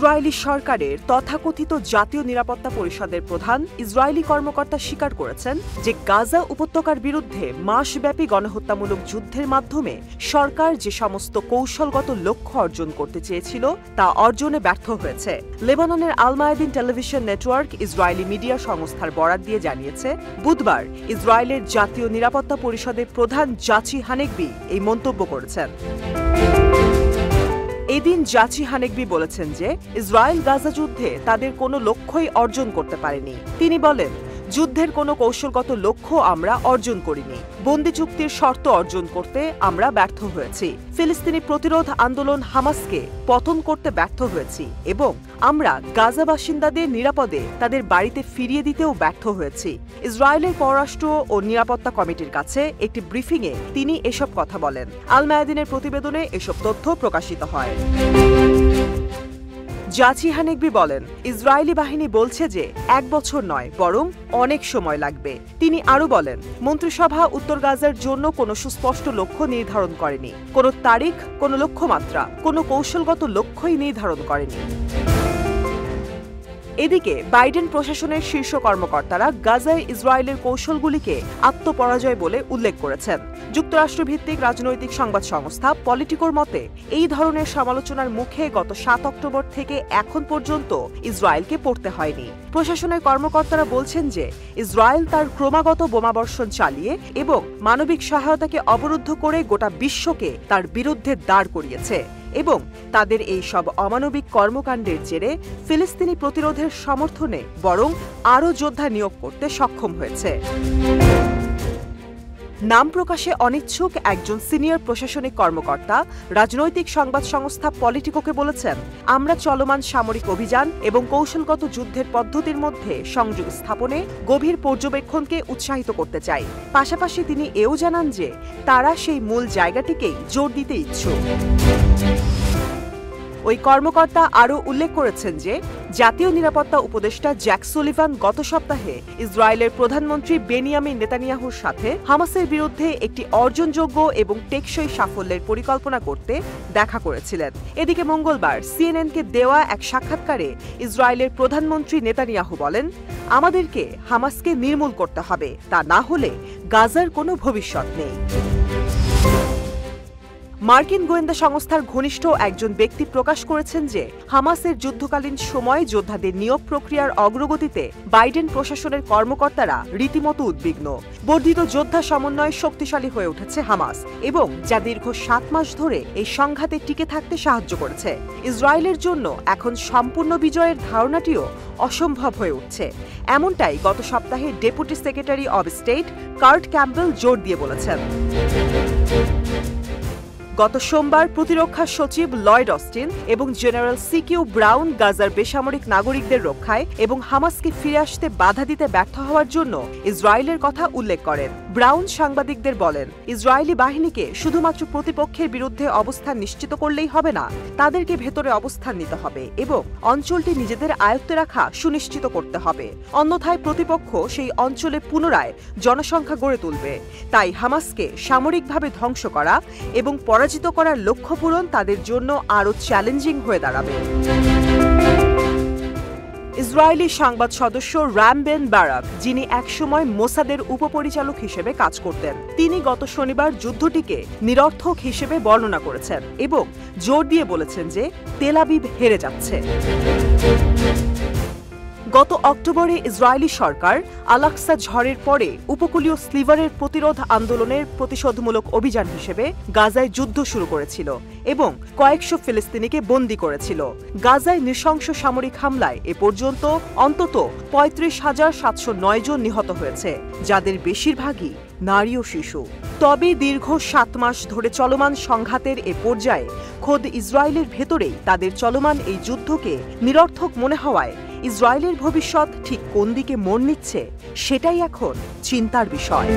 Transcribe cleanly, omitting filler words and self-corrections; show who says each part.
Speaker 1: Israeli সরকারের তথাকথিত জাতীয় নিরাপত্তা পরিষদের প্রধান ইসরায়েলি কর্মকর্তা স্বীকার করেছেন যে গাজা উপত্যকার বিরুদ্ধে মাসব্যাপী গণহত্যামূলক যুদ্ধের মাধ্যমে সরকার যে সমস্ত কৌশলগত লক্ষ্য অর্জন করতে চেয়েছিল তা অর্জনে ব্যর্থ হয়েছে। লেবাননের Al Mayadeen television network Israeli media সংস্থার বরাত দিয়ে জানিয়েছে, বুধবার ইসরায়েলের জাতীয় নিরাপত্তা পরিষদের প্রধান জাচি হানেকবি এই মন্তব্য করেছেন। এদিন জাচি হানেকবি বলেছেন যে ইসরায়েল গাজা যুদ্ধে তাদের কোনো লক্ষ্যই অর্জন করতে পারেনি। তিনি বলেন, যুদ্ধের কোনো কৌশলগত লক্ষ্য আমরা অর্জন করিনি, বন্দি চুক্তির শর্ত অর্জন করতে আমরা ব্যর্থ হয়েছি, ফিলিস্তিনি প্রতিরোধ আন্দোলন হামাসকে পতন করতে ব্যর্থ হয়েছি এবং আমরা গাজা বাসিন্দাদের নিরাপদে তাদের বাড়িতে ফিরিয়ে দিতেও ব্যর্থ হয়েছি। ইসরায়েলের পররাষ্ট্র ও নিরাপত্তা কমিটির কাছে একটি ব্রিফিংয়ে তিনি এসব কথা বলেন। আল মায়াদিনের প্রতিবেদনে এসব তথ্য প্রকাশিত হয়। জাচি হানেকবি বলেন, ইসরায়েলি বাহিনী বলছে যে 1 বছর নয় বরং অনেক সময় লাগবে। তিনি আরও বলেন, মন্ত্রিসভা উত্তর গাজার জন্য কোনো সুস্পষ্ট লক্ষ্য নির্ধারণ করেনি, কোনো তারিখ, কোনো লক্ষ্যমাত্রা, কোনো কৌশলগত লক্ষ্যই নির্ধারণ করেনি। এদিকে বাইডেন প্রশাসনের শীর্ষ কর্মকর্তারা গাজায় ইসরায়েলের কৌশলগুলিকে আত্মপরাজয় বলে উল্লেখ করেছেন। যুক্তরাষ্ট্রভিত্তিক রাজনৈতিক সংবাদ সংস্থা পলিটিকোর মতে, এই ধরনের সমালোচনার মুখে গত 7 অক্টোবর থেকে এখন পর্যন্ত ইসরায়েলকে পড়তে হয়নি। প্রশাসনের কর্মকর্তারা বলছেন যে ইসরায়েল তার ক্রমাগত বোমাবর্ষণ চালিয়ে এবং মানবিক সহায়তাকে অবরুদ্ধ করে গোটা বিশ্বকে তার বিরুদ্ধে দাঁড় করিয়েছে এবং তাদের এই সব অমানবিক কর্মকাণ্ডের জেরে ফিলিস্তিনি প্রতিরোধের সমর্থনে বরং আরও যোদ্ধা নিয়োগ করতে সক্ষম হয়েছে। নাম প্রকাশে অনিচ্ছুক একজন সিনিয়র প্রশাসনিক কর্মকর্তা রাজনৈতিক সংবাদ সংস্থা পলিটিকোকে বলেছেন, আমরা চলমান সামরিক অভিযান এবং কৌশলগত যুদ্ধের পদ্ধতির মধ্যে সংযোগ স্থাপনে গভীর পর্যবেক্ষণকে উৎসাহিত করতে চাই। পাশাপাশি তিনি এও জানান যে তারা সেই মূল জায়গাটিকেই জোর দিতে ইচ্ছুক। ওই কর্মকর্তা আরও উল্লেখ করেছেন যে জাতীয় নিরাপত্তা উপদেষ্টা জ্যাক সুলিভান গত সপ্তাহে ইসরায়েলের প্রধানমন্ত্রী বেনিয়ামিন নেতানিয়াহুর সাথে হামাসের বিরুদ্ধে একটি অর্জনযোগ্য এবং টেকসই সাফল্যের পরিকল্পনা করতে দেখা করেছিলেন। এদিকে মঙ্গলবার সিএনএনকে দেওয়া এক সাক্ষাৎকারে ইসরায়েলের প্রধানমন্ত্রী নেতানিয়াহু বলেন, আমাদেরকে হামাসকে নির্মূল করতে হবে, তা না হলে গাজার কোনো ভবিষ্যৎ নেই। মার্কিন গোয়েন্দা সংস্থার ঘনিষ্ঠ একজন ব্যক্তি প্রকাশ করেছেন যে হামাসের যুদ্ধকালীন সময়ে যোদ্ধাদের নিয়োগ প্রক্রিয়ার অগ্রগতিতে বাইডেন প্রশাসনের কর্মকর্তারা রীতিমতো উদ্বিগ্ন। বর্ধিত যোদ্ধা সমন্বয় শক্তিশালী হয়ে উঠেছে হামাস এবং যা দীর্ঘ 7 মাস ধরে এই সংঘাতে টিকে থাকতে সাহায্য করেছে। ইসরায়েলের জন্য এখন সম্পূর্ণ বিজয়ের ধারণাটিও অসম্ভব হয়ে উঠছে, এমনটাই গত সপ্তাহে deputy secretary of state cart Campbell জোর দিয়ে বলেছেন। গত সোমবার প্রতিরক্ষা সচিব লয়েড অস্টিন এবং জেনারেল সিকিউ ব্রাউন গাজার বেসামরিক নাগরিকদের রক্ষায় এবং হামাসকে ফিরে আসতে বাধা দিতে ব্যর্থ হওয়ার জন্য ইসরায়েলের কথা উল্লেখ করেন। ব্রাউন সাংবাদিকদের বলেন, ইসরায়েলি বাহিনীকে শুধুমাত্র প্রতিপক্ষের বিরুদ্ধে অবস্থান নিশ্চিত করলেই হবে না, তাদেরকে ভেতরে অবস্থান নিতে হবে এবং অঞ্চলটি নিজেদের আয়ত্তে রাখা সুনিশ্চিত করতে হবে। অন্যথায় প্রতিপক্ষ সেই অঞ্চলে পুনরায় জনসংখ্যা গড়ে তুলবে। তাই হামাসকে সামরিকভাবে ধ্বংস করা এবং পরাজিত করার লক্ষ্য পূরণ তাদের জন্য আরও চ্যালেঞ্জিং হয়ে দাঁড়াবে। ইসরায়েলি সংবাদ সদস্য রাম বেন বারাক, যিনি একসময় মোসাদের উপপরিচালক হিসেবে কাজ করতেন, তিনি গত শনিবার যুদ্ধটিকে নিরর্থক হিসেবে বর্ণনা করেছেন এবং জোর দিয়ে বলেছেন যে তেল আবিব হেরে যাচ্ছে। গত অক্টোবরে ইসরায়েলি সরকার আল-আকসা ঝড়ের পরে উপকূলীয় স্লিভারের প্রতিরোধ আন্দোলনের প্রতিশোধমূলক অভিযান হিসেবে গাজায় যুদ্ধ শুরু করেছিল এবং কয়েকশো ফিলিস্তিনিকে বন্দী করেছিল। গাজায় নৃশংস সামরিক হামলায় এ পর্যন্ত অন্তত 35,709 জন নিহত হয়েছে, যাদের বেশিরভাগই নারী ও শিশু। তবে দীর্ঘ 7 মাস ধরে চলমান সংঘাতের এ পর্যায়ে খোদ ইসরায়েলের ভেতরেই তাদের চলমান এই যুদ্ধকে নিরর্থক মনে হওয়ায় ইসরায়েলের ভবিষ্যৎ ঠিক কোন দিকে মোড় নিচ্ছে সেটাই এখন চিন্তার বিষয়।